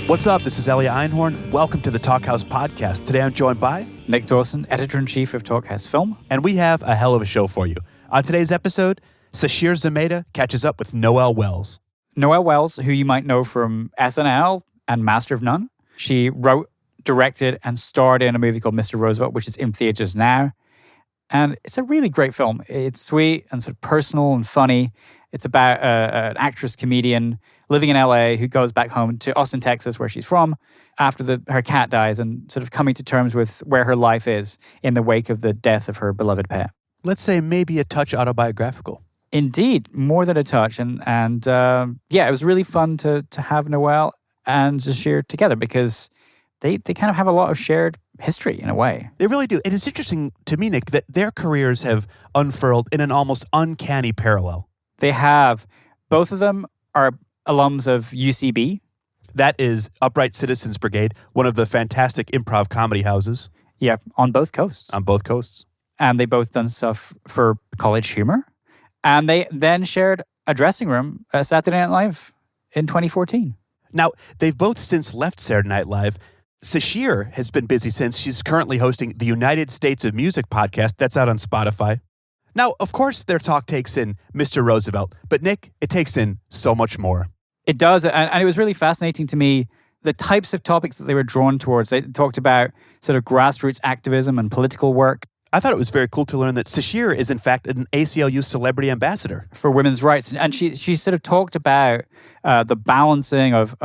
What's up? This is Elliot Einhorn. Welcome to the Talkhouse Podcast. Today I'm joined by Nick Dawson, Editor-in-Chief of Talkhouse Film. And we have a hell of a show for you. On today's episode, Sasheer Zamata catches up with Noël Wells. Noël Wells, who you might know from SNL and Master of None. She wrote, directed, and starred in a movie called Mr. Roosevelt, which is in theaters now. And it's a really great film. It's sweet and sort of personal and funny. It's about an actress-comedian living in LA who goes back home to Austin, Texas, where she's from, after her cat dies and sort of coming to terms with where her life is in the wake of the death of her beloved pet. Let's say maybe a touch autobiographical. Indeed, more than a touch. And it was really fun to have Noël and Sasheer together because they kind of have a lot of shared history in a way. They really do. It is interesting to me, Nick, that their careers have unfurled in an almost uncanny parallel. They have. Both of them are alums of UCB. That is Upright Citizens Brigade, one of the fantastic improv comedy houses. Yeah, on both coasts. On both coasts. And they both done stuff for College Humor. And they then shared a dressing room at Saturday Night Live in 2014. Now, they've both since left Saturday Night Live. Sasheer has been busy since. She's currently hosting the United States of Music podcast. That's out on Spotify. Now, of course, their talk takes in Mr. Roosevelt, but Nick, it takes in so much more. It does, and it was really fascinating to me, the types of topics that they were drawn towards. They talked about sort of grassroots activism and political work. I thought it was very cool to learn that Sasheer is, in fact, an ACLU celebrity ambassador. For women's rights. And she sort of talked about the balancing of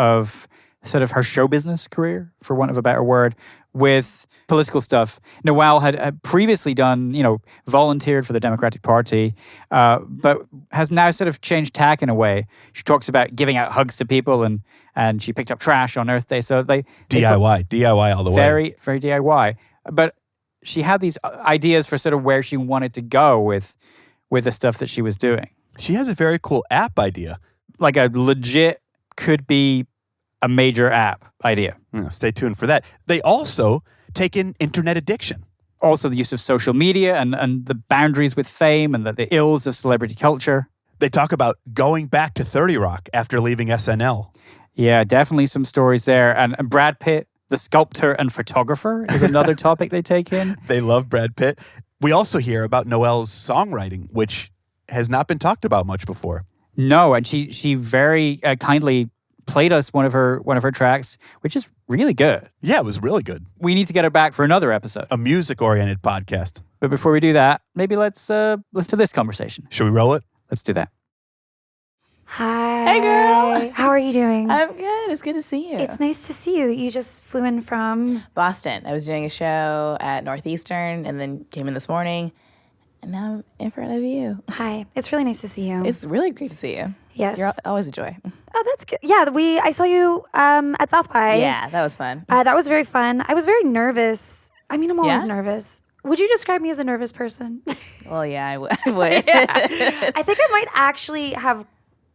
sort of her show business career, for want of a better word, with political stuff. Noël had previously done, volunteered for the Democratic Party, but has now sort of changed tack in a way. She talks about giving out hugs to people and she picked up trash on Earth Day. So DIY all the way. Very, very DIY. But she had these ideas for sort of where she wanted to go with the stuff that she was doing. She has a very cool app idea. Like a legit could be a major app idea. Stay tuned for that. They also take in internet addiction. Also the use of social media and the boundaries with fame and the ills of celebrity culture. They talk about going back to 30 Rock after leaving SNL. Yeah, definitely some stories there. And Brad Pitt, the sculptor and photographer, is another topic they take in. They love Brad Pitt. We also hear about Noël's songwriting, which has not been talked about much before. No, and she very kindly played us one of her tracks, which is really good. Yeah, it was really good. We need to get her back for another episode. A music-oriented podcast. But before we do that, maybe let's do this conversation. Should we roll it? Let's do that. Hi. Hey, girl. How are you doing? I'm good. It's good to see you. It's nice to see you. You just flew in from Boston. I was doing a show at Northeastern and then came in this morning. And now I'm in front of you. Hi. It's really nice to see you. It's really great to see you. Yes. You're always a joy. Oh, that's good. Yeah, I saw you at South by. Yeah, that was fun. That was very fun. I was very nervous. I mean, I'm always Yeah? nervous. Would you describe me as a nervous person? Well, yeah, I would. I think I might actually have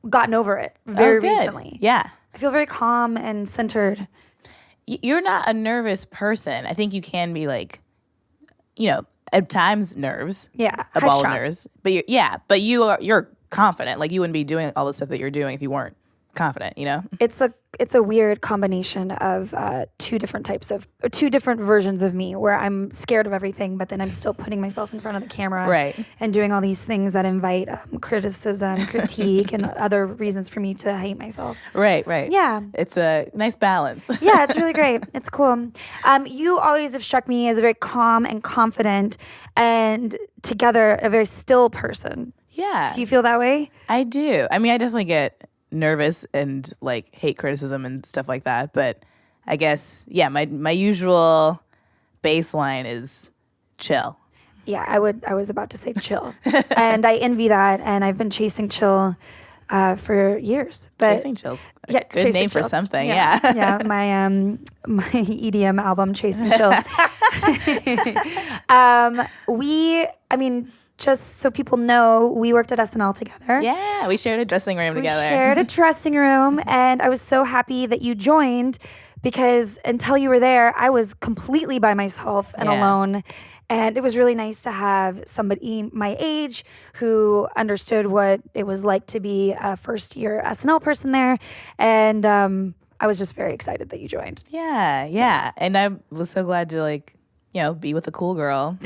gotten over it very good. recently. Yeah. I feel very calm and centered. You're not a nervous person. I think you can be at times nerves. Yeah. A high ball of strung. nerves. But you're confident. Like you wouldn't be doing all the stuff that you're doing if you weren't confident, It's a weird combination of two different versions of me where I'm scared of everything, but then I'm still putting myself in front of the camera Right. and doing all these things that invite criticism, critique, and other reasons for me to hate myself. Right. Yeah. It's a nice balance. Yeah, it's really great. It's cool. You always have struck me as a very calm and confident and together a very still person. Yeah. Do you feel that way? I do. I mean, I definitely get nervous and hate criticism and stuff like that. But I guess, my usual baseline is chill. Yeah, I was about to say chill. And I envy that. And I've been chasing chill for years. But Chasing Chill's a yeah, good Chasing name for Chill. something. Yeah. Yeah, my EDM album, Chasing Chill. Just so people know, we worked at SNL together. Yeah, we shared a dressing room together. We shared a dressing room, and I was so happy that you joined because until you were there, I was completely by myself and alone. And it was really nice to have somebody my age who understood what it was like to be a first-year SNL person there. And I was just very excited that you joined. Yeah. And I was so glad to like, be with a cool girl.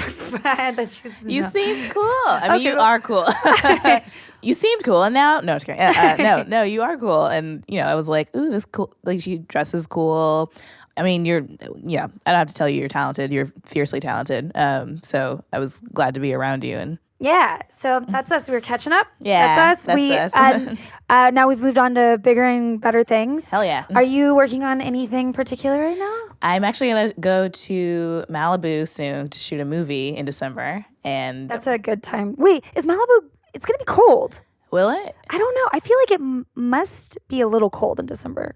You seemed cool. I mean, you are cool. You seemed cool, and now no, just kidding. No, you are cool, and I was like, ooh, this cool. Like she dresses cool. I mean, I don't have to tell you you're talented. You're fiercely talented. So I was glad to be around you. And yeah, so that's us. We were catching up. Yeah, that's us. Now we've moved on to bigger and better things. Hell yeah. Are you working on anything particular right now? I'm actually going to go to Malibu soon to shoot a movie in December. And that's a good time. Wait, is Malibu, it's going to be cold. Will it? I don't know. I feel like it must be a little cold in December.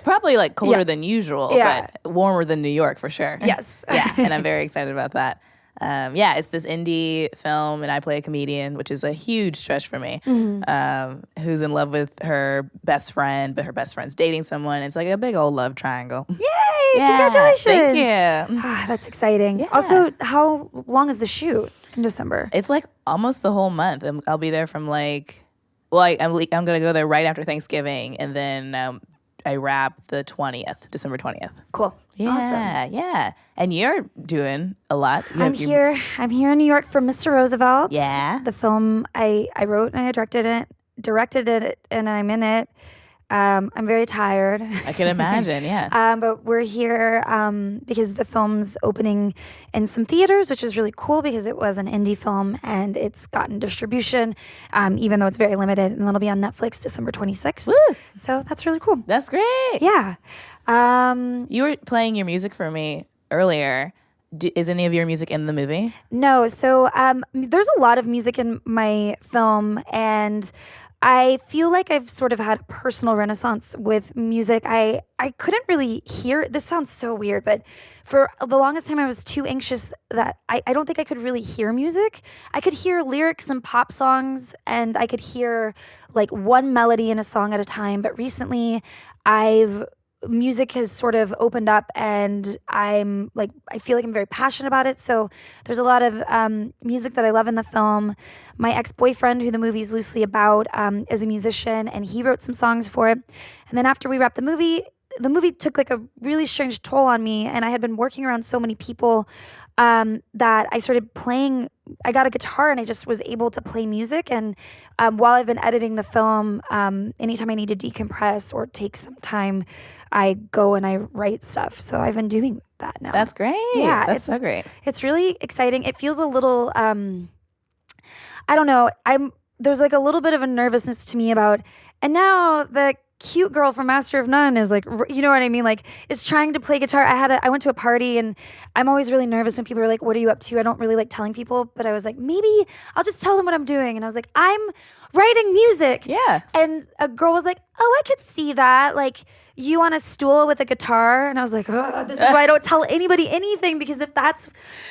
Probably like colder than usual, but warmer than New York for sure. Yes. Yeah, and I'm very excited about that. It's this indie film, and I play a comedian, which is a huge stretch for me, who's in love with her best friend, but her best friend's dating someone. It's like a big old love triangle. Yay! Yeah, congratulations. Thank you. That's exciting. Yeah. Also, how long is the shoot in December? It's like almost the whole month. I'll be there from I'm going to go there right after Thanksgiving, and then I wrap the 20th, December 20th. Cool. Yeah, awesome. Yeah. And you're doing a lot. I'm here in New York for Mr. Roosevelt. Yeah. The film I wrote and I directed it, and I'm in it. I'm very tired. I can imagine, yeah. But we're here because the film's opening in some theaters, which is really cool because it was an indie film and it's gotten distribution, even though it's very limited. And it'll be on Netflix December 26th. Woo! So that's really cool. That's great. Yeah. You were playing your music for me earlier. Is any of your music in the movie? No. So there's a lot of music in my film, and I feel like I've sort of had a personal renaissance with music. I couldn't really hear, this sounds so weird, but for the longest time I was too anxious that I don't think I could really hear music. I could hear lyrics in pop songs, and I could hear like one melody in a song at a time. But recently music has sort of opened up, and I feel like I'm very passionate about it. So there's a lot of music that I love in the film. My ex-boyfriend, who the movie is loosely about, is a musician, and he wrote some songs for it. And then after we wrapped the movie took like a really strange toll on me, and I had been working around so many people that I started playing. I got a guitar and I just was able to play music. And while I've been editing the film, anytime I need to decompress or take some time, I go and I write stuff. So I've been doing that now. That's great. Yeah, that's so great. It's really exciting. It feels a little, I don't know. There's like a little bit of a nervousness to me about, and now the cute girl from Master of None is like, you know what I mean? Like, is trying to play guitar. I went to a party, and I'm always really nervous when people are like, what are you up to? I don't really like telling people, but I was like, maybe I'll just tell them what I'm doing. And I was like, I'm writing music. Yeah. And a girl was like, oh, I could see that. Like, you on a stool with a guitar. And I was like, oh, this is why I don't tell anybody anything, because it's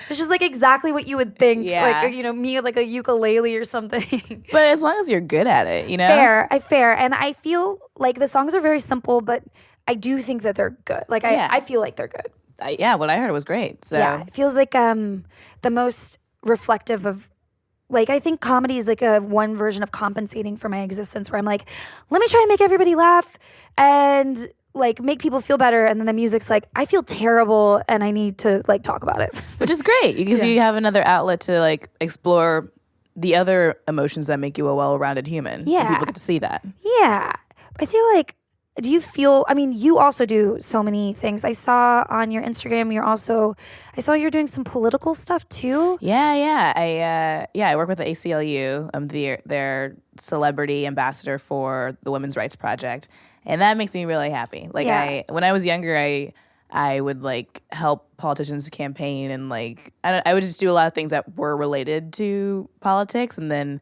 just like exactly what you would think. Yeah. Like, me like a ukulele or something. But as long as you're good at it, Fair. And I feel like the songs are very simple, but I do think that they're good. Like, I feel like they're good. What I heard was great. So yeah, it feels like the most reflective of, like, I think comedy is like a one version of compensating for my existence, where I'm like, let me try and make everybody laugh and like make people feel better. And then the music's like, I feel terrible and I need to like talk about it. Which is great, because you have another outlet to like explore the other emotions that make you a well-rounded human. Yeah. And people get to see that. Yeah. I feel like, you also do so many things. I saw on your Instagram, I saw you're doing some political stuff too. Yeah. I work with the ACLU. I'm their celebrity ambassador for the Women's Rights Project. And that makes me really happy. Like, when I was younger, I would like help politicians campaign, and like, I would just do a lot of things that were related to politics. And then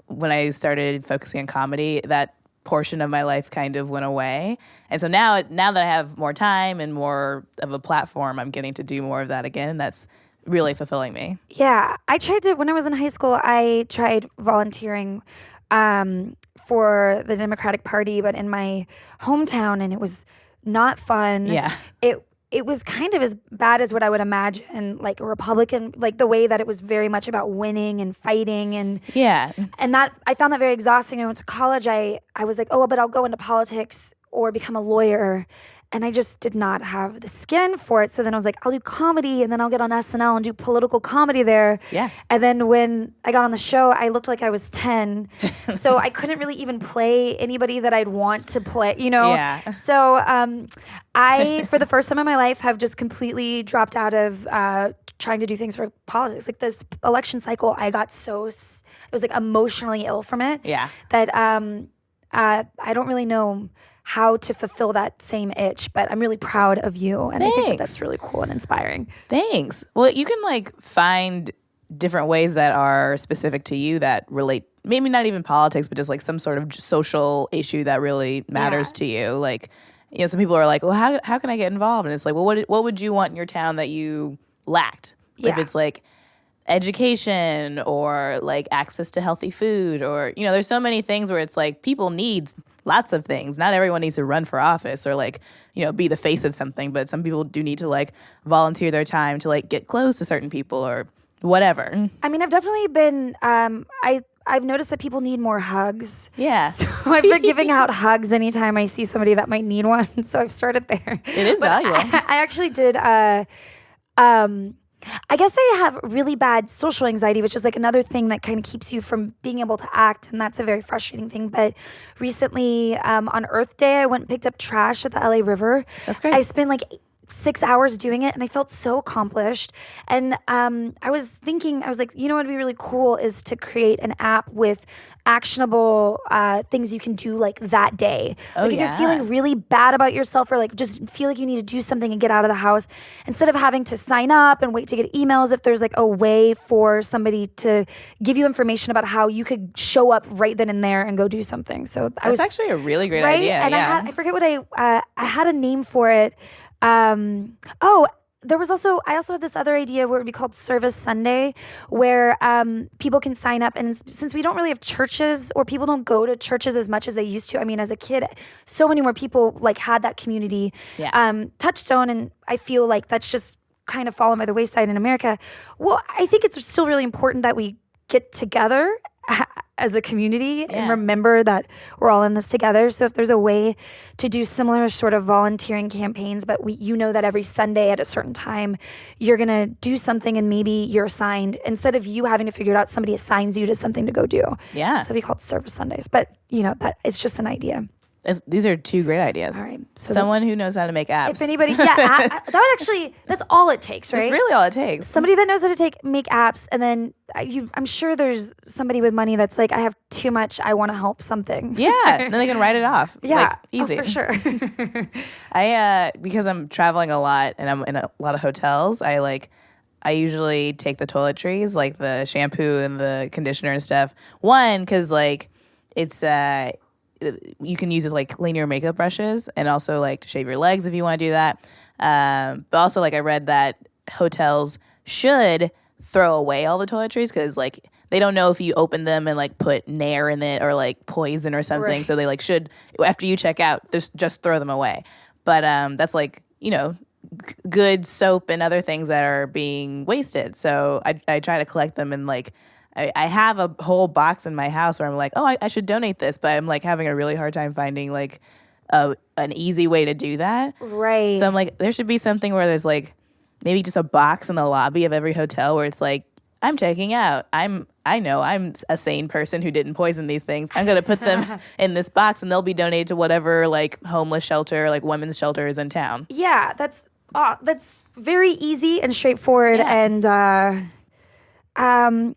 when I started focusing on comedy, that portion of my life kind of went away. And so now that I have more time and more of a platform, I'm getting to do more of that again. And that's really fulfilling me. Yeah. When I was in high school, I tried volunteering for the Democratic Party, but in my hometown, and it was not fun. Yeah. It was kind of as bad as what I would imagine, like a Republican, like the way that it was very much about winning and fighting. And yeah. And that, I found that very exhausting. I went to college, I was like, oh, but I'll go into politics or become a lawyer. And I just did not have the skin for it. So then I was like, I'll do comedy, and then I'll get on SNL and do political comedy there. Yeah. And then when I got on the show, I looked like I was 10. So I couldn't really even play anybody that I'd want to play, Yeah. So I, for the first time in my life, have just completely dropped out of trying to do things for politics. Like this election cycle, I got it was like emotionally ill from it. Yeah. That I don't really know how to fulfill that same itch, but I'm really proud of you. And I think that's really cool and inspiring. Thanks. Well, you can like find different ways that are specific to you that relate, maybe not even politics, but just like some sort of social issue that really matters to you. Like, some people are like, well, how can I get involved? And it's like, well, what would you want in your town that you lacked? Yeah. If it's like education or like access to healthy food, or there's so many things where it's like people need lots of things. Not everyone needs to run for office or like be the face of something, but some people do need to like volunteer their time to like get close to certain people or whatever. I mean, I've definitely been I've noticed that people need more hugs. Yeah. So I've been giving out hugs anytime I see somebody that might need one. So I've started there. It is valuable. I actually did I guess I have really bad social anxiety, which is like another thing that kind of keeps you from being able to act. And that's a very frustrating thing. But recently on Earth Day, I went and picked up trash at the LA River. That's great. I spent like 6 hours doing it, and I felt so accomplished. And I was thinking, I was like, what would be really cool is to create an app with actionable things you can do like that day. Like if you're feeling really bad about yourself, or like just feel like you need to do something and get out of the house, instead of having to sign up and wait to get emails, if there's like a way for somebody to give you information about how you could show up right then and there and go do something. So that's actually a really great right? idea. And I forget what I had a name for it. I also had this other idea where it would be called Service Sunday, where people can sign up. And since we don't really have churches, or people don't go to churches as much as they used to, I mean, as a kid, so many more people like had that community touchstone. And I feel like that's just kind of fallen by the wayside in America. Well, I think it's still really important that we get together as a community and remember that we're all in this together. So if there's a way to do similar sort of volunteering campaigns, but that every Sunday at a certain time, you're going to do something, and maybe you're assigned, instead of you having to figure it out, somebody assigns you to something to go do. Yeah. So we call it Service Sundays, but that it's just an idea. These are two great ideas. All right. So someone who knows how to make apps. If anybody, that's all it takes, right? That's really all it takes. Somebody that knows how to make apps, and then I'm sure there's somebody with money that's like, I have too much, I want to help something. Yeah, then they can write it off. Yeah, easy. for sure. Because I'm traveling a lot and I'm in a lot of hotels, I usually take the toiletries, like the shampoo and the conditioner and stuff. One, because it's you can use it like clean your makeup brushes, and also like to shave your legs if you want to do that. But also I read that hotels should throw away all the toiletries, because they don't know if you open them and put Nair in it or poison or something. Right. So they should, after you check out, just throw them away. But that's good soap and other things that are being wasted. So I try to collect them, and I have a whole box in my house where I'm like, oh, I should donate this, but I'm having a really hard time finding an easy way to do that. Right. So I'm there should be something where there's maybe just a box in the lobby of every hotel where it's I'm checking out. I know I'm a sane person who didn't poison these things. I'm gonna put them in this box, and they'll be donated to whatever homeless shelter, women's shelter is in town. Yeah, that's very easy and straightforward. Yeah. And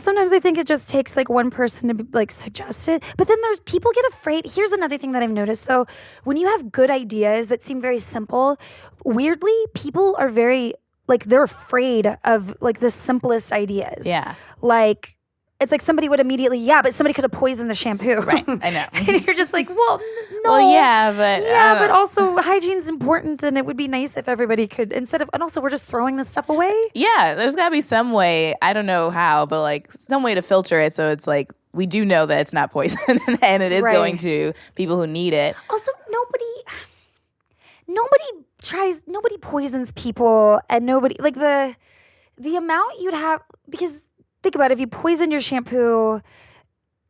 sometimes I think it just takes one person to suggest it. But then there's people get afraid. Here's another thing that I've noticed though. When you have good ideas that seem very simple, weirdly, people are very they're afraid of the simplest ideas. Yeah. It's somebody would immediately, but somebody could have poisoned the shampoo. Right, I know. And you're just well, no. Well, yeah, but... Yeah, but also hygiene's important, and it would be nice if everybody could, and also we're just throwing this stuff away. Yeah, there's got to be some way, I don't know how, but some way to filter it so it's we do know that it's not poison, and it is going to people who need it. Also, nobody poisons people, and nobody, the amount you'd have, because... Think about it, if you poison your shampoo,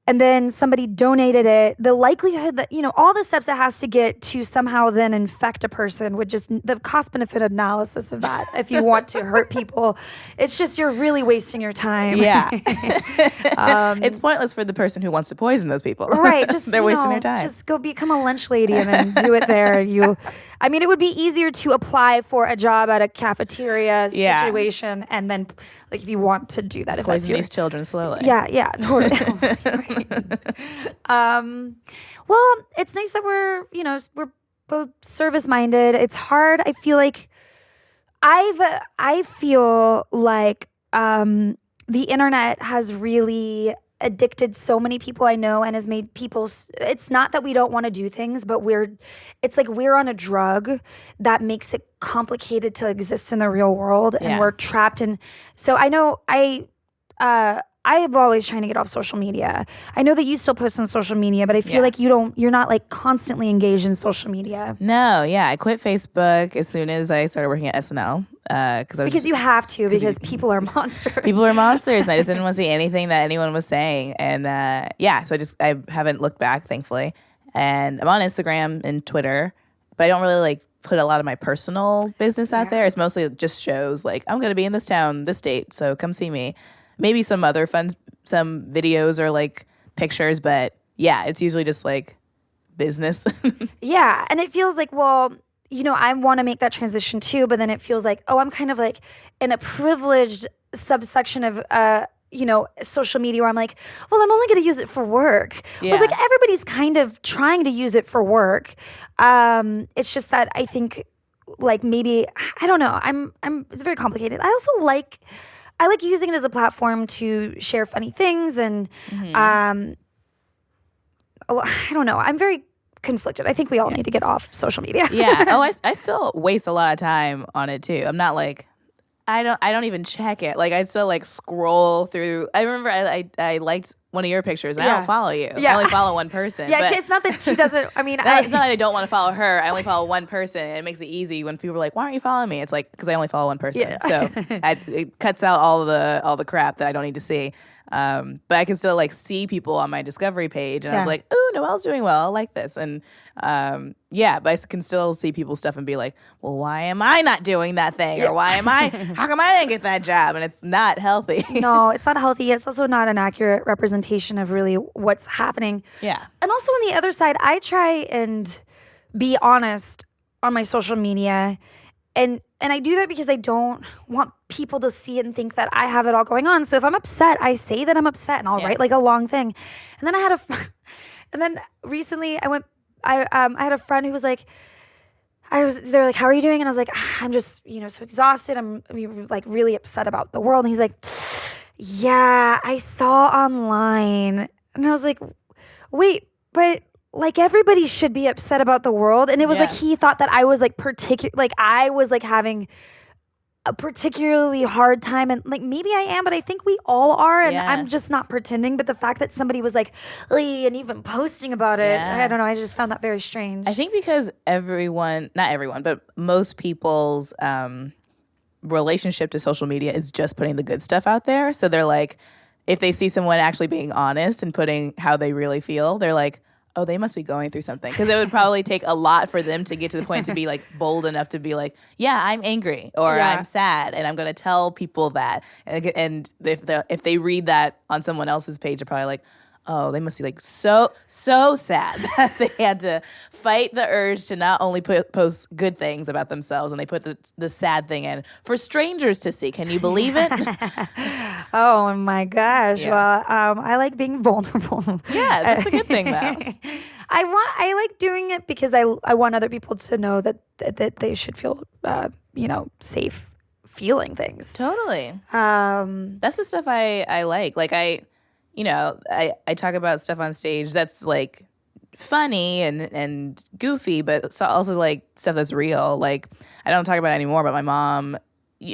and then somebody donated it, the likelihood that, all the steps it has to get to somehow then infect a person would just, the cost benefit analysis of that, if you want to hurt people, it's just, you're really wasting your time. Yeah. It's pointless for the person who wants to poison those people. Right. Just, they're wasting their time. Just go become a lunch lady and then do it there. It would be easier to apply for a job at a cafeteria situation, and then, like, if you want to do that, if poison that's your, these children slowly. Yeah, totally. Well, it's nice that we're both service minded. It's hard. I feel like the internet has really addicted so many people I know, and has made people, it's not that we don't want to do things, but it's like we're on a drug that makes it complicated to exist in the real world, and we're trapped in. So I know I am always trying to get off social media. I know that you still post on social media, but I feel like you're not like constantly engaged in social media. No, I quit Facebook as soon as I started working at SNL. Because you have to, because people are monsters. People are monsters, and I just didn't want to see anything that anyone was saying. And so I haven't looked back, thankfully. And I'm on Instagram and Twitter, but I don't really like put a lot of my personal business out there. It's mostly just shows like, I'm going to be in this town, this date, so come see me. Maybe some other some videos or like pictures, but it's usually just like business. Yeah, and it feels like, well, I want to make that transition too, but then it feels like, oh, I'm kind of like in a privileged subsection of, social media where I'm like, well, I'm only going to use it for work. Yeah. It's like everybody's kind of trying to use it for work. It's just that I think, like, maybe, I don't know. It's very complicated. I also like using it as a platform to share funny things, and I don't know. I'm very conflicted. I think we all need to get off social media. Yeah. Oh, I still waste a lot of time on it too. I'm not like, I don't even check it. Like, I still like scroll through. I remember I liked one of your pictures, and I don't follow you. I only follow one person. Yeah, it's not that she doesn't. I mean, it's not that I don't want to follow her. I only follow one person, and it makes it easy when people are like, "Why aren't you following me?" It's like, because I only follow one person. Yeah. So it cuts out all the crap that I don't need to see. But I can still like see people on my discovery page, and I was like, "Ooh, Noelle's doing well. I like this." And but I can still see people's stuff and be like, "Well, why am I not doing that thing? Or why am I? How come I didn't get that job?" And it's not healthy. No, it's not healthy. It's also not an accurate representation of really what's happening. Yeah. And also on the other side, I try and be honest on my social media. And I do that because I don't want people to see it and think that I have it all going on. So if I'm upset, I say that I'm upset, and I'll write like a long thing. And then and then recently I had a friend who was like, they're like, "How are you doing?" And I was like, "I'm just, so exhausted. I'm like really upset about the world." And he's like, "Yeah, I saw online." And I was like, "Wait, but like everybody should be upset about the world." And it was like he thought that I was like I was like having a particularly hard time, and like maybe I am, but I think we all are, and I'm just not pretending. But the fact that somebody was like, and even posting about it, I don't know, I just found that very strange. I think because not everyone, but most people's relationship to social media is just putting the good stuff out there. So they're like, if they see someone actually being honest and putting how they really feel, they're like, oh, they must be going through something. Because it would probably take a lot for them to get to the point to be like bold enough to be like, yeah, I'm angry or I'm sad, and I'm going to tell people that. And if they read that on someone else's page, they're probably like, oh, they must be like so sad that they had to fight the urge to not only post good things about themselves, and they put the sad thing in for strangers to see. Can you believe it? Oh my gosh. Yeah. Well, I like being vulnerable. Yeah, that's a good thing though. I like doing it because I want other people to know that they should feel safe feeling things. Totally. That's the stuff I like. Like I talk about stuff on stage that's like funny and goofy, but it's also like stuff that's real. Like I don't talk about it anymore, but my mom,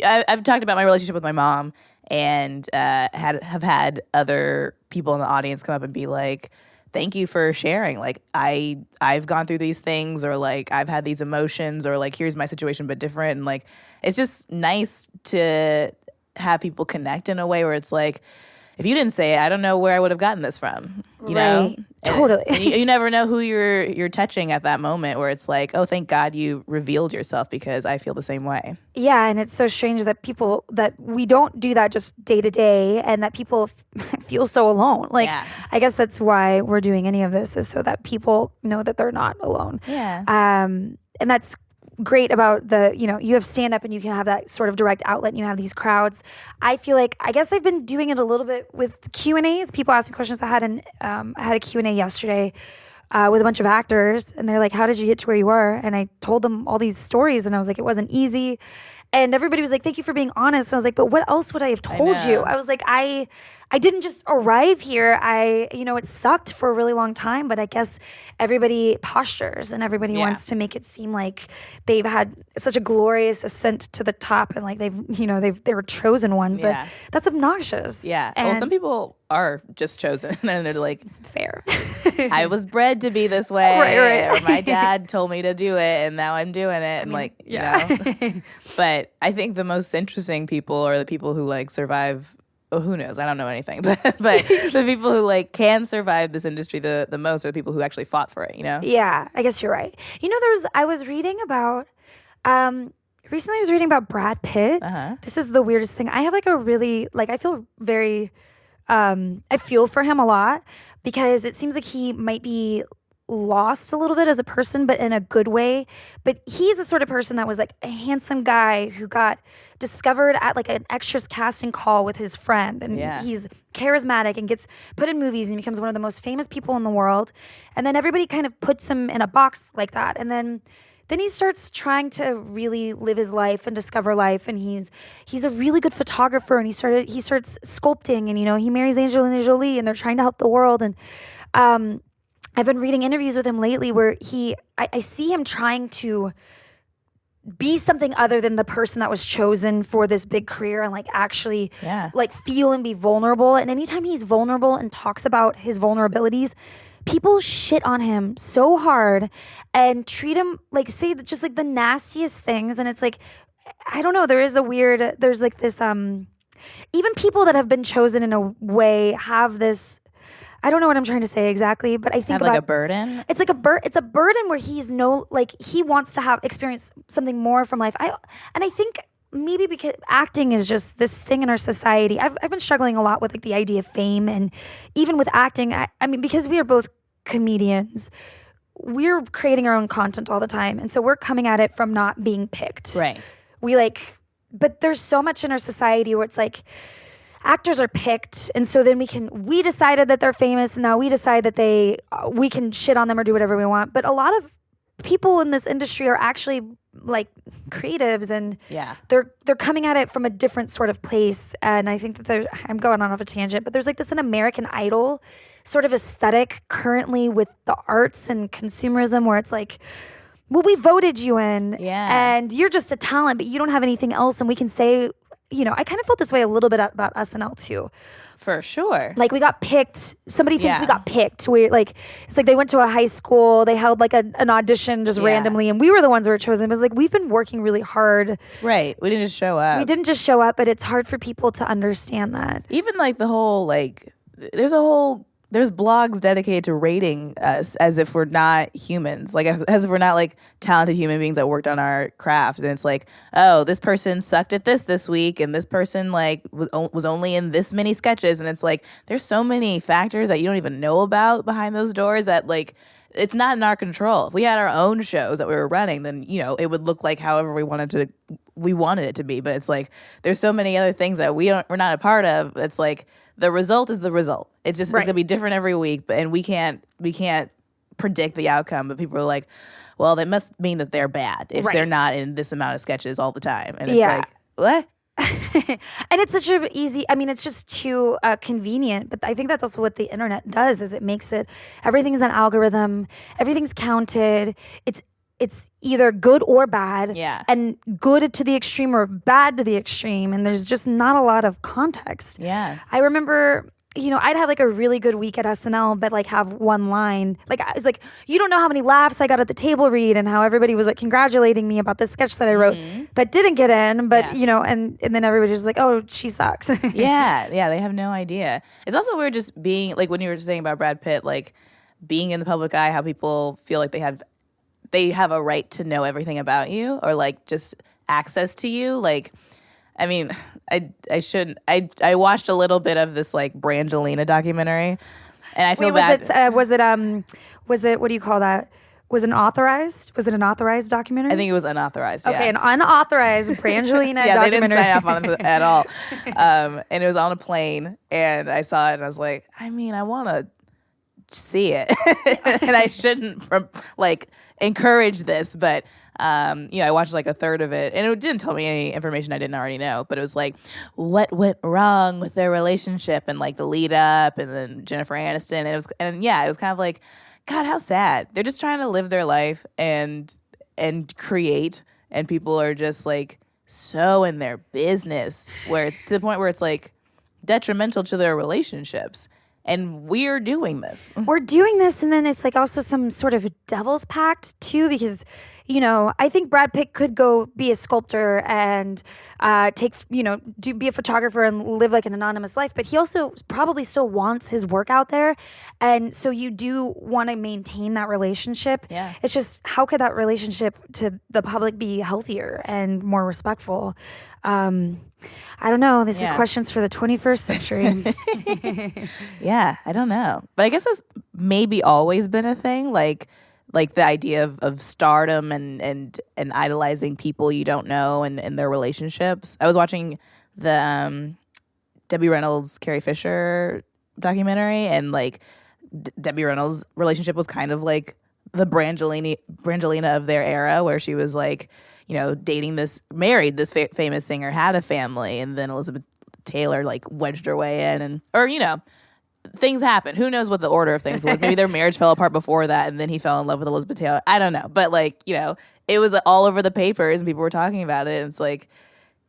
I've talked about my relationship with my mom, and have had other people in the audience come up and be like, thank you for sharing. Like I've gone through these things, or like I've had these emotions, or like here's my situation but different. And like it's just nice to have people connect in a way where it's like, if you didn't say it, I don't know where I would have gotten this from. You know? Totally. And you never know who you're touching at that moment where it's like, oh, thank God you revealed yourself because I feel the same way. Yeah, and it's so strange that we don't do that just day to day, and that people feel so alone. Like, I guess that's why we're doing any of this, is so that people know that they're not alone. Yeah. And that's great about you have stand up and you can have that sort of direct outlet and you have these crowds. I feel like, I guess I've been doing it a little bit with Q&As. People ask me questions. I had a Q&A yesterday with a bunch of actors, and they're like, how did you get to where you were? And I told them all these stories, and I was like, it wasn't easy. And everybody was like, thank you for being honest. And I was like, but what else would I have told you? I was like, I didn't just arrive here. It sucked for a really long time, but I guess everybody postures and everybody wants to make it seem like they've had such a glorious ascent to the top, and like they were chosen ones, but that's obnoxious. Yeah. Well, some people are just chosen and they're like, fair. I was bred to be this way. Right. Or my dad told me to do it and now I'm doing it. You know. But I think the most interesting people are the people who like survive. Oh, who knows? I don't know anything. But the people who like can survive this industry the most are the people who actually fought for it, you know? Yeah, I guess you're right. I was reading about recently I was reading about Brad Pitt. This is the weirdest thing. I have like a really I feel very I feel for him a lot, because it seems like he might be lost a little bit as a person, but in a good way. But he's the sort of person that was like a handsome guy who got discovered at like an extras casting call with his friend, and he's charismatic and gets put in movies and becomes one of the most famous people in the world. And then everybody kind of puts him in a box like that, and then he starts trying to really live his life and discover life. And he's a really good photographer, and he starts sculpting, and he marries Angelina Jolie, and they're trying to help the world. And I've been reading interviews with him lately where I see him trying to be something other than the person that was chosen for this big career, and like actually like feel and be vulnerable. And anytime he's vulnerable and talks about his vulnerabilities, people shit on him so hard and treat him like, say just like the nastiest things. And it's like, I don't know, there's like this even people that have been chosen in a way have this, I don't know what I'm trying to say exactly, but I think have like a burden. It's like it's a burden where he wants to experience something more from life. I think maybe because acting is just this thing in our society. I've been struggling a lot with like the idea of fame, and even with acting, I mean, because we are both comedians, we're creating our own content all the time, and so we're coming at it from not being picked. Right. But there's so much in our society where it's like, actors are picked, and so then we decided that they're famous, and now we decide that we can shit on them or do whatever we want. But a lot of people in this industry are actually like creatives, and they're coming at it from a different sort of place. And I think that I'm going on off a tangent, but there's like this an American Idol sort of aesthetic currently with the arts and consumerism, where it's like, well, we voted you in, and you're just a talent, but you don't have anything else, and we can say, I kind of felt this way a little bit about SNL too. For sure. Like, we got picked. Somebody thinks we got picked. It's like they went to a high school, they held like an audition just randomly, and we were the ones who were chosen. It was like, we've been working really hard. Right. We didn't just show up. We didn't just show up, but it's hard for people to understand that. Even like the whole, like, there's blogs dedicated to rating us as if we're not humans, like as if we're not like talented human beings that worked on our craft. And it's like, oh, this person sucked at this week, and this person like was only in this many sketches. And it's like, there's so many factors that you don't even know about behind those doors that like, it's not in our control. If we had our own shows that we were running, then it would look like however we wanted it to be. But it's like, there's so many other things that we're not a part of. It's like, the result is the result. It's just it's gonna be different every week, and we can't predict the outcome. But people are like, well, that must mean that they're bad if they're not in this amount of sketches all the time. And it's like, what? And it's such a easy, I mean, it's just too convenient. But I think that's also what the internet does, is it makes it, everything's an algorithm, everything's counted. It's either good or bad, and good to the extreme or bad to the extreme, and there's just not a lot of context. Yeah. I remember I'd have like a really good week at SNL, but like have one line. Like it's like, you don't know how many laughs I got at the table read and how everybody was like congratulating me about the sketch that I wrote that didn't get in, but and then everybody was like, oh, she sucks. Yeah, they have no idea. It's also weird just being like when you were saying about Brad Pitt, like being in the public eye, how people feel like they have a right to know everything about you or like just access to you. Like, I mean, I shouldn't. I watched a little bit of this like Brangelina documentary, and I feel bad. Was it what do you call that? Was it an authorized documentary? I think it was unauthorized. Okay, yeah. an unauthorized Brangelina yeah, documentary. they didn't sign off on it at all. And it was on a plane, and I saw it, and I was like, I mean, I want to see it, and I shouldn't like encourage this, but I watched like a third of it, and it didn't tell me any information I didn't already know. But it was like, what went wrong with their relationship, and like the lead up, and then Jennifer Aniston, and it was kind of like, God, how sad. They're just trying to live their life and create, and people are just like so in their business, where to the point where it's like detrimental to their relationships. And we're doing this. We're doing this, and then it's like also some sort of devil's pact too, because I think Brad Pitt could go be a sculptor and be a photographer and live like an anonymous life, but he also probably still wants his work out there, and so you do want to maintain that relationship. Yeah, it's just how could that relationship to the public be healthier and more respectful? I don't know. These are questions for the 21st century. Yeah, I don't know. But I guess that's maybe always been a thing, like the idea of stardom and idolizing people you don't know and their relationships. I was watching the Debbie Reynolds, Carrie Fisher documentary, and like Debbie Reynolds' relationship was kind of like the Brangelina of their era, where she was like, married this famous singer, had a family, and then Elizabeth Taylor like wedged her way in, things happen. Who knows what the order of things was? Maybe their marriage fell apart before that, and then he fell in love with Elizabeth Taylor. I don't know, but like it was all over the papers, and people were talking about it. And it's like,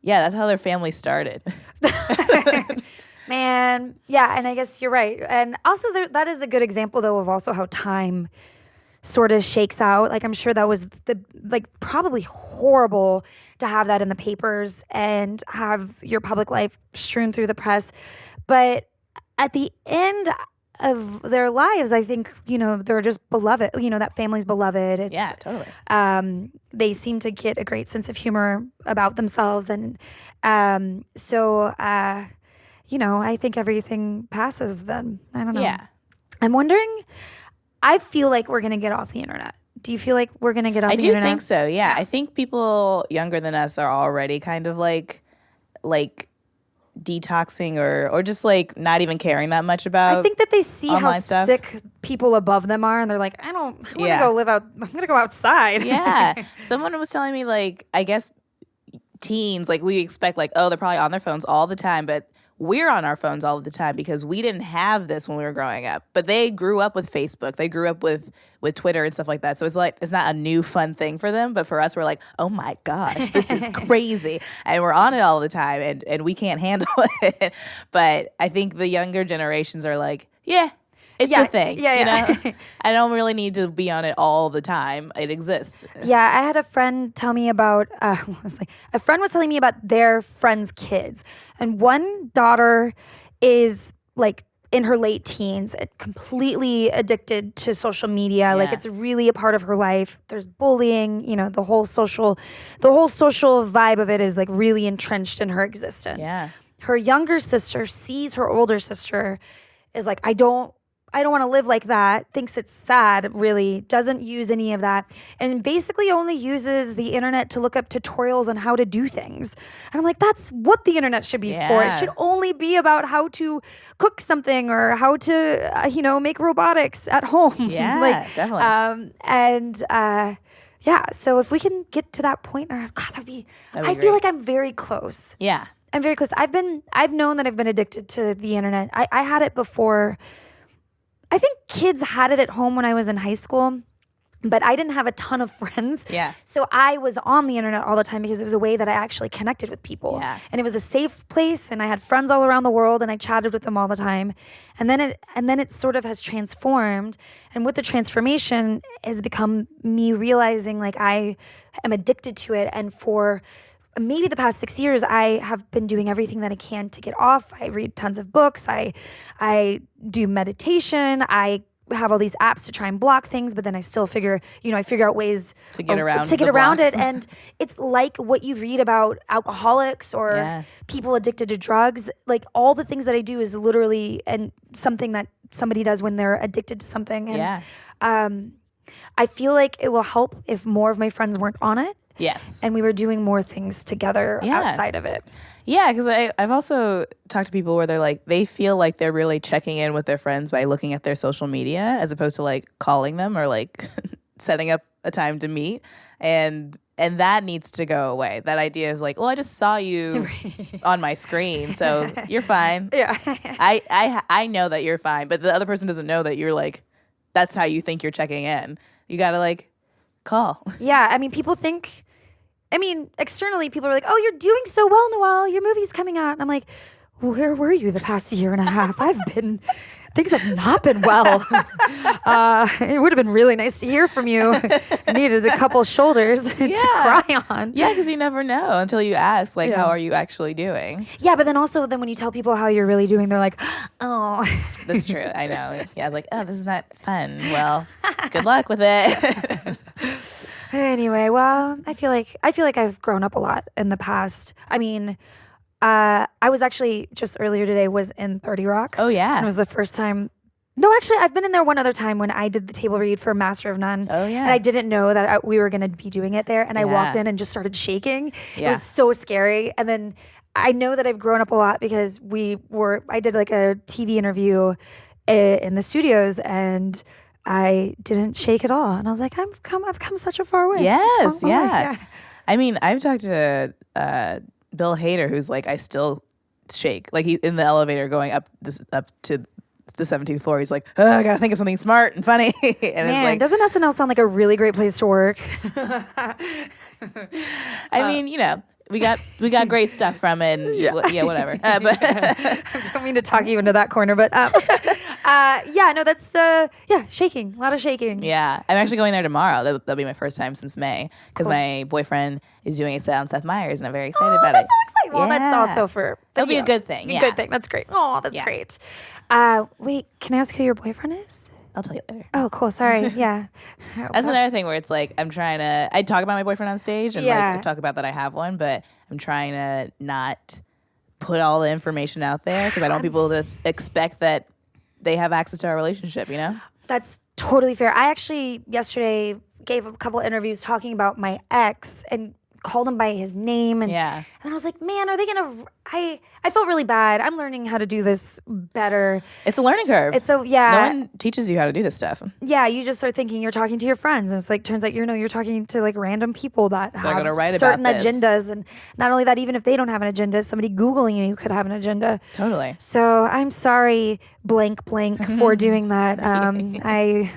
yeah, that's how their family started. Man, yeah, and I guess you're right. And also, that is a good example, though, of also how time sort of shakes out. Like, I'm sure that was probably horrible to have that in the papers and have your public life strewn through the press. But at the end of their lives, I think, they're just beloved. That family's beloved. Yeah, totally. They seem to get a great sense of humor about themselves. And so I think everything passes then. I don't know. Yeah. I'm wondering, I feel like we're going to get off the internet. Do you feel like we're going to get off the internet? I do think so, yeah. I think people younger than us are already kind of like detoxing or just like not even caring that much about I think that they see how stuff. Sick people above them are, and they're like, I want to go live out. I'm going to go outside. Yeah. Someone was telling me, like, I guess teens, like, we expect, like, oh, they're probably on their phones all the time, but we're on our phones all the time because we didn't have this when we were growing up. But they grew up with Facebook. They grew up with Twitter and stuff like that. So it's like, it's not a new fun thing for them. But for us, we're like, oh my gosh, this is crazy. And we're on it all the time, and we can't handle it. But I think the younger generations are like, yeah, it's a thing. Yeah. I don't really need to be on it all the time. It exists. Yeah, I had a friend tell me about, a friend was telling me about their friends' kids. And one daughter is like in her late teens, completely addicted to social media. Yeah. Like, it's really a part of her life. There's bullying, the whole social vibe of it is like really entrenched in her existence. Yeah. Her younger sister sees her older sister is like, I don't want to live like that, thinks it's sad, really, doesn't use any of that, and basically only uses the internet to look up tutorials on how to do things. And I'm like, that's what the internet should be for. It should only be about how to cook something or how to, make robotics at home. Yeah, definitely. So if we can get to that point, God, I feel like I'm very close. Yeah. I'm very close. I've known that I've been addicted to the internet. I had it before. I think kids had it at home when I was in high school. But I didn't have a ton of friends. Yeah. So I was on the internet all the time because it was a way that I actually connected with people. Yeah. And it was a safe place, and I had friends all around the world, and I chatted with them all the time. And then it sort of has transformed. And with the transformation has become me realizing like I am addicted to it. And for maybe the past 6 years, I have been doing everything that I can to get off. I read tons of books. I do meditation. I have all these apps to try and block things, but then I still figure out ways to get around it. And it's like what you read about alcoholics or people addicted to drugs. Like all the things that I do is literally and something that somebody does when they're addicted to something. And I feel like it will help if more of my friends weren't on it. Yes. And we were doing more things together outside of it. Yeah, because I've also talked to people where they're like, they feel like they're really checking in with their friends by looking at their social media as opposed to like calling them or like setting up a time to meet. And that needs to go away. That idea is like, well, I just saw you on my screen, so you're fine. Yeah. I know that you're fine, but the other person doesn't know that you're like, that's how you think you're checking in. You got to like call. Yeah, I mean, externally, people are like, oh, you're doing so well, Noel. Your movie's coming out. And I'm like, where were you the past year and a half? Things have not been well. It would have been really nice to hear from you. I needed a couple shoulders to cry on. Yeah, because you never know until you ask, like, how are you actually doing? Yeah, but then when you tell people how you're really doing, they're like, oh. That's true. I know. Yeah, like, oh, this is not fun. Well, good luck with it. Anyway, well, I feel like I've grown up a lot in the past. I mean, I was actually just earlier today was in 30 Rock. Oh yeah, and it was the first time. No, actually, I've been in there one other time when I did the table read for Master of None. Oh yeah, and I didn't know that we were going to be doing it there, and I walked in and just started shaking. Yeah. It was so scary, and then I know that I've grown up a lot because I did like a TV interview in the studios and I didn't shake at all. And I was like, I've come such a far way. Yes, yeah. I mean, I've talked to Bill Hader, who's like, I still shake. Like he in the elevator going up to the 17th floor. He's like, oh, I gotta think of something smart and funny. And man, it's like, doesn't SNL sound like a really great place to work? I mean, we got great stuff from it. And yeah, whatever. But I don't mean to talk you into that corner, but that's shaking, a lot of shaking. Yeah, I'm actually going there tomorrow. That'll be my first time since May because my boyfriend is doing a set on Seth Meyers, and I'm very excited about that's it. So exciting. Well, that's also that'll be a good thing. Yeah. Good thing. That's great. Oh, that's great. Wait, can I ask who your boyfriend is? I'll tell you later. Oh, cool. Sorry. Yeah. That's another thing where it's like I talk about my boyfriend on stage and like I talk about that I have one, but I'm trying to not put all the information out there because I don't want people to expect that they have access to our relationship, That's totally fair. I actually yesterday gave a couple interviews talking about my ex and called him by his name. And I was like, man, are they going to... I felt really bad. I'm learning how to do this better. It's a learning curve. No one teaches you how to do this stuff. Yeah, you just start thinking you're talking to your friends. And it's like, turns out, you're talking to like random people that have certain agendas. And not only that, even if they don't have an agenda, somebody Googling you could have an agenda. Totally. So I'm sorry, blank, for doing that. My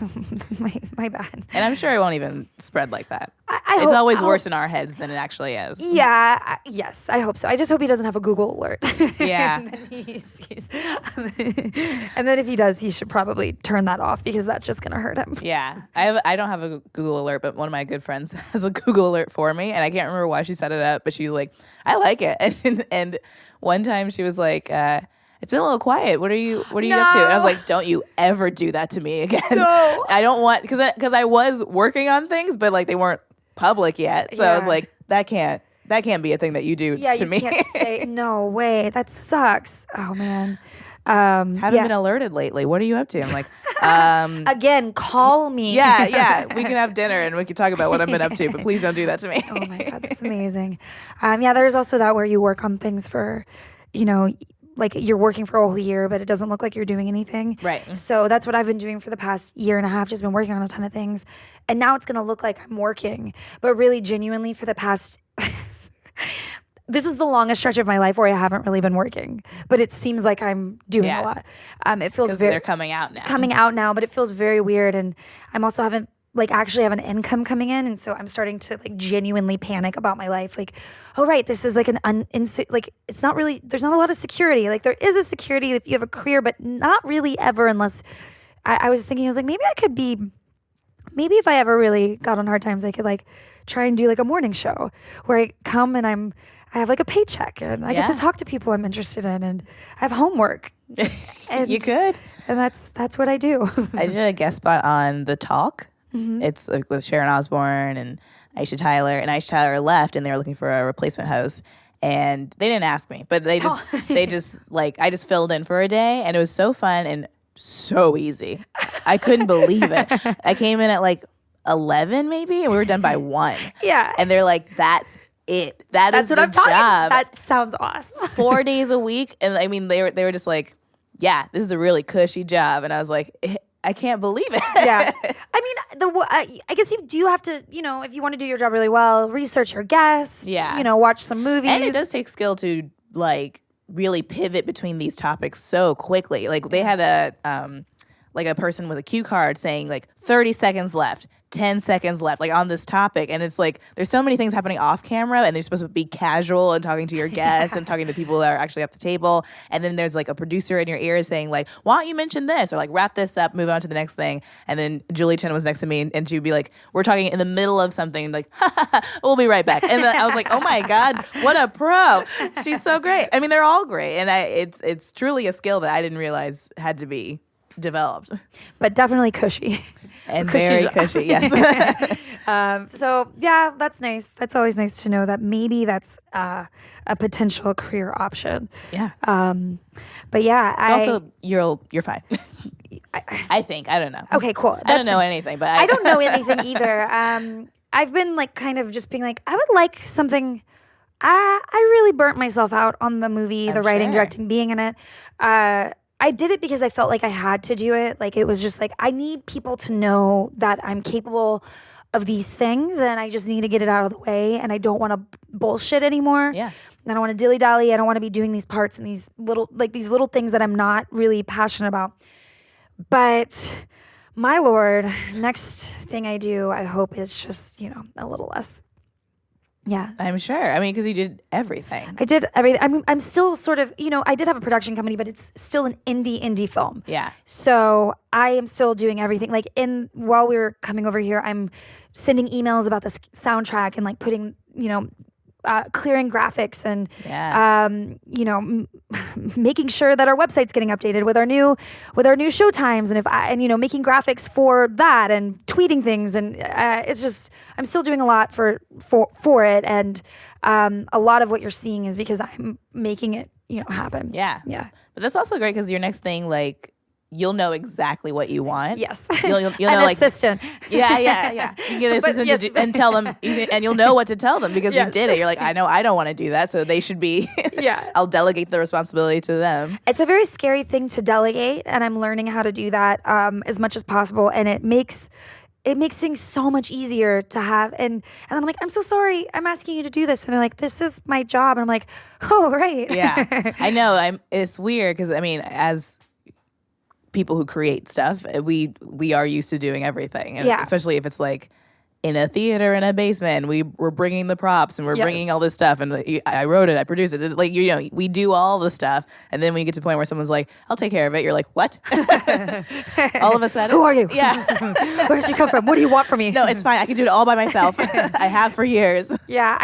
bad. And I'm sure it won't even spread like that. It's always worse in our heads than it actually is. Yeah. Yes, I hope so. I just hope he doesn't have a Google alert. Yeah. And then if he does, he should probably turn that off because that's just going to hurt him. Yeah. I don't have a Google alert, but one of my good friends has a Google alert for me. And I can't remember why she set it up, but she's like, I like it. And one time she was like, it's been a little quiet. What are you up to? And I was like, don't you ever do that to me again. No. I don't want, because I was working on things, but like they weren't public yet. So I was like, that can't be a thing that you do to me. Can't say, no way. That sucks. Oh man. Haven't been alerted lately. What are you up to? I'm like, again, call me. Yeah. We can have dinner and we can talk about what I've been up to, but please don't do that to me. Oh my God, that's amazing. There's also that where you work on things for, like you're working for a whole year, but it doesn't look like you're doing anything. Right. So that's what I've been doing for the past year and a half, just been working on a ton of things. And now it's going to look like I'm working, but really genuinely for the past, this is the longest stretch of my life where I haven't really been working, but it seems like I'm doing a lot. It feels they're coming out now, but it feels very weird. And I'm also haven't like actually have an income coming in, and so I'm starting to like genuinely panic about my life. Like, oh right, this is like like it's not really, there's not a lot of security. Like there is a security if you have a career, but not really ever unless I was thinking, I was like, maybe if I ever really got on hard times, I could like try and do like a morning show where I come and I have like a paycheck and I get to talk to people I'm interested in and I have homework. And, You could. And that's what I do. I did a guest spot on The Talk. It's like with Sharon Osbourne and Aisha Tyler. And Aisha Tyler left and they were looking for a replacement host. And they didn't ask me, but they just like, I just filled in for a day and it was so fun and so easy. I couldn't believe it. I came in at like 11 maybe and we were done by 1. Yeah. And they're like, that's it. That's what I'm talking job. That sounds awesome. 4 days a week. And I mean, they were just like, yeah, this is a really cushy job. And I was like, I can't believe it. Yeah. I mean, I guess you do have to, if you want to do your job really well, research your guests. Yeah. Watch some movies. And it does take skill to like really pivot between these topics so quickly. Like they had a person with a cue card saying like 30 seconds left, 10 seconds left, like on this topic. And it's like, there's so many things happening off camera and they're supposed to be casual and talking to your guests and talking to people that are actually at the table. And then there's like a producer in your ear saying like, why don't you mention this? Or like wrap this up, move on to the next thing. And then Julie Chen was next to me and she'd be like, we're talking in the middle of something like, we'll be right back. And then I was like, oh my God, what a pro. She's so great. I mean, they're all great. And it's truly a skill that I didn't realize had to be developed. But definitely cushy. And very cushy, yes. So yeah, that's nice. That's always nice to know that maybe that's a potential career option. Yeah. But yeah, also you're fine. I think. I don't know. Okay, cool. I don't know anything, but I don't know anything either. I've been like kind of just being like, I would like something. I really burnt myself out on the movie, the writing, directing, being in it. I did it because I felt like I had to do it. Like it was just like, I need people to know that I'm capable of these things and I just need to get it out of the way and I don't want to bullshit anymore. Yeah. I don't want to dilly-dally. I don't want to be doing these parts and these little things that I'm not really passionate about. But my Lord, next thing I do, I hope is just, a little less. Yeah. I'm sure. I mean, because you did everything. I did everything. I'm still sort of, I did have a production company, but it's still an indie film. Yeah. So I am still doing everything. Like while we were coming over here, I'm sending emails about this soundtrack and like putting, clearing graphics and, making sure that our website's getting updated with our new show times and making graphics for that and tweeting things and it's just I'm still doing a lot for it and a lot of what you're seeing is because I'm making it happen. Yeah. But that's also great because your next thing like you'll know exactly what you want. Yes. You'll An know like assistant. Yeah. You get an assistant to do, and tell them, and you'll know what to tell them because you did it. You're like, I know I don't want to do that, so they should be. Yeah. I'll delegate the responsibility to them. It's a very scary thing to delegate, and I'm learning how to do that as much as possible, and it makes things so much easier to have. And I'm like, I'm so sorry, I'm asking you to do this, and they're like, this is my job, and I'm like, oh right. Yeah, I know. It's weird because I mean, as people who create stuff, we are used to doing everything, and especially if it's like in a theater in a basement, we're bringing the props and we're bringing all this stuff, and I wrote it, I produced it, like we do all the stuff, and then when you get to the point where someone's like, I'll take care of it, you're like, what? All of a sudden, who are you? Yeah. Where did you come from? What do you want from me? No, it's fine, I can do it all by myself. I have for years. Yeah,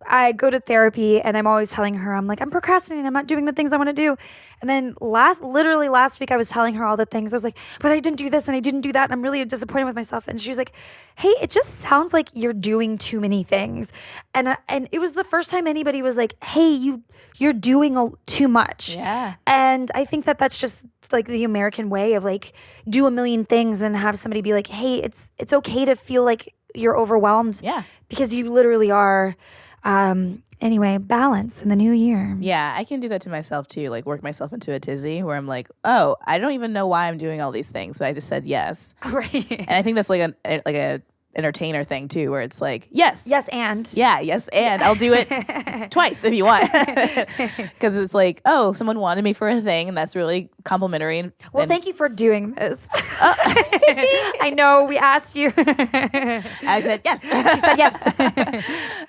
I go to therapy and I'm always telling her, I'm like, I'm procrastinating. I'm not doing the things I want to do. And then literally last week, I was telling her all the things. I was like, but I didn't do this and I didn't do that. And I'm really disappointed with myself. And she was like, hey, it just sounds like you're doing too many things. And it was the first time anybody was like, hey, you're doing too much. Yeah. And I think that's just like the American way of like do a million things and have somebody be like, hey, it's okay to feel like you're overwhelmed. Yeah. Because you literally are. Anyway, balance in the new year. Yeah, I can do that to myself too, like work myself into a tizzy where I'm like, oh, I don't even know why I'm doing all these things, but I just said yes. Right. And I think that's like a entertainer thing too, where it's like, yes, and yes, and I'll do it twice if you want, because it's like, oh, someone wanted me for a thing, and that's really complimentary. Well, thank you for doing this. I know we asked you. I said yes. She said yes.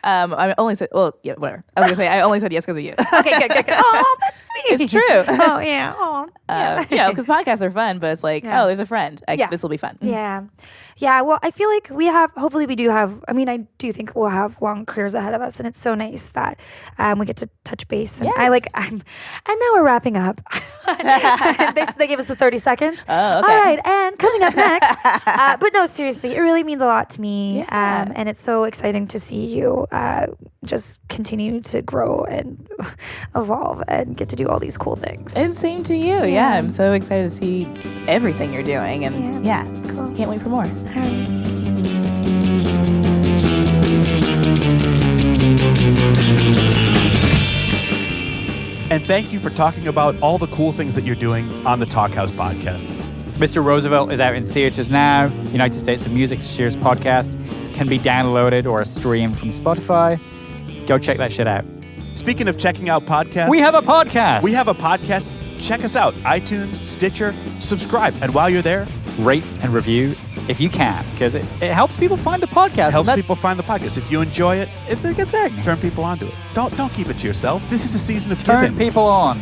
I only said, well, yeah, whatever. I was gonna say I only said yes because of you. Okay, good. Oh, that's sweet. It's true. Oh yeah. Oh. Because podcasts are fun, but it's like, oh, there's a friend. This will be fun. Yeah. Well, I feel like hopefully we do have, I do think we'll have long careers ahead of us, and it's so nice that we get to touch base. And Yes. and now we're wrapping up. They gave us the 30 seconds. Oh, okay. All right, and coming up next. But no, seriously, it really means a lot to me. Yeah. And it's so exciting to see you just continue to grow and evolve and get to do all these cool things. And same to you. Yeah, I'm so excited to see everything you're doing, and Cool. can't wait for more. All right. And thank you for talking about all the cool things that you're doing on the Talkhouse podcast. Mr. Roosevelt is out in theaters now. United States of Music Sasheer's podcast can be downloaded or streamed from Spotify. Go check that shit out. Speaking of checking out podcasts, We have a podcast. we have a podcast. Check us out, iTunes, Stitcher, subscribe. And while you're there, Rate and review if you can, because it helps people find the podcast. it helps and that's- people find the podcast. If you enjoy it, It's a good thing. turn people onto it. Don't keep it to yourself. This is a season of Turn giving. people on.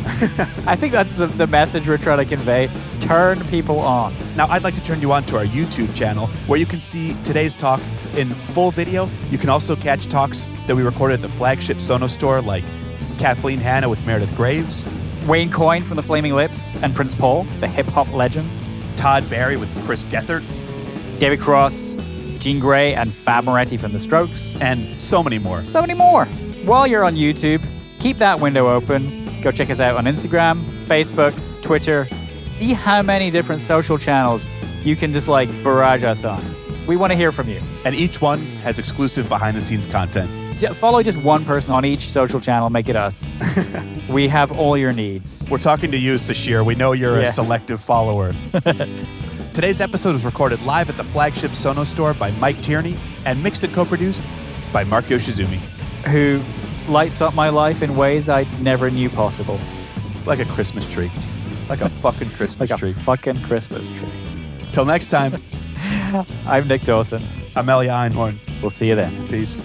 I think that's the message we're trying to convey. Turn people on. Now, I'd like to turn you on to our YouTube channel where you can see today's talk in full video. You can also catch talks that we recorded at the flagship Sonos store, like Kathleen Hanna with Meredith Graves, Wayne Coyne from the Flaming Lips and Prince Paul, the hip-hop legend. Todd Barry with Chris Gethard, David Cross, Jean Grey, and Fab Moretti from The Strokes. and so many more. So many more. While you're on YouTube, keep that window open. Go check us out on Instagram, Facebook, Twitter. See how many different social channels you can just barrage us on. We want to hear from you. And each one has exclusive behind-the-scenes content. Follow just one person on each social channel, make it us. We have all your needs. We're talking to you, Sasheer. We know you're a Yeah. selective follower. Today's episode was recorded live at the flagship Sonos store by Mike Tierney and mixed and co-produced by Mark Yoshizumi. Who lights up my life in ways I never knew possible. Like a Christmas tree. Like a fucking Christmas Like a tree. fucking Christmas tree. Till next time, I'm Nick Dawson. I'm Elia Einhorn. We'll see you then. Peace.